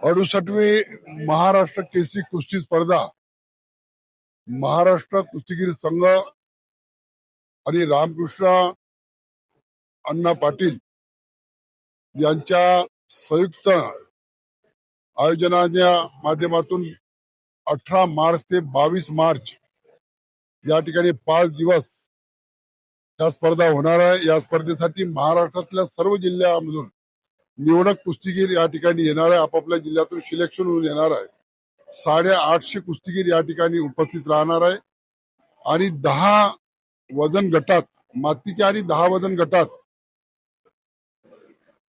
68वी महाराष्ट्र केसरी कुस्ती स्पर्धा महाराष्ट्र कुस्तीगीर संघ आणि रामकृष्ण अण्णा पाटील यांच्या संयुक्त आयोजनाच्या माध्यमातून 18 मार्च ते 22 मार्च या ठिकाणी 5 दिवस या स्पर्धा होणार आहे। या स्पर्धेसाठी महाराष्ट्रातल्या सर्व जिल्ह्यामधून निवडक कुस्तीगीर या ठिकाणी येणार आहे। आपापल्या जिल्ह्यातून सिलेक्शन होऊन येणार आहे। 850 कुस्तीगीर या ठिकाणी उपस्थित राहणार आहे आणि 10 वजन गटात मातीच्या आणि 10 वजन गटात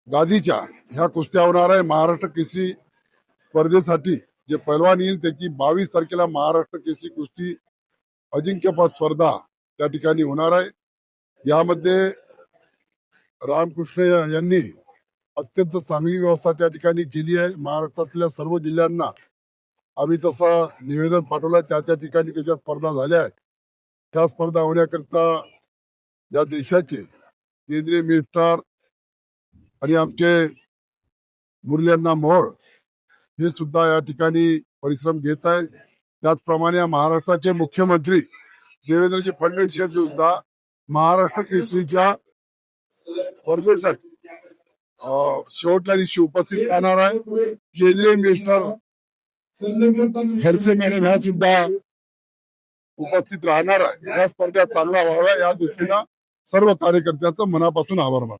गादीच्या ह्या कुस्त्या होणार आहे। महाराष्ट्र केसरी स्पर्धेसाठी जे पैलवान येईल त्याची 22 तारखेला महाराष्ट्र केसरी कुस्ती अजिंक्यपद स्पर्धा त्या ठिकाणी होणार आहे। यामध्ये रामकृष्ण यांनी अत्यंत चांगली व्यवस्था त्या ठिकाणी केली आहे। महाराष्ट्रातल्या सर्व जिल्ह्यांना आम्ही तसं निवेदन पाठवलं, त्या ठिकाणी त्याच्या स्पर्धा झाल्या आहेत। त्या स्पर्धा होण्याकरिता या देशाचे केंद्रीय मिनिस्टर आणि आमचे मुरलीअण्णा मोहोळ हे सुद्धा या ठिकाणी परिश्रम घेत आहेत। त्याचप्रमाणे महाराष्ट्राचे मुख्यमंत्री देवेंद्रजी फडणवीस यांचे सुद्धा महाराष्ट्र केसरीच्या स्पर्धेसाठी शेवटच्या दिवशी उपस्थित राहणार आहे। केंद्रीय मिनिस्टर खडसे मॅडम ह्या सुद्धा उपस्थित राहणार आहे। या स्पर्धा चांगला व्हाव्या या दृष्टीनं सर्व कार्यकर्त्यांचं मनापासून आभार मानतो।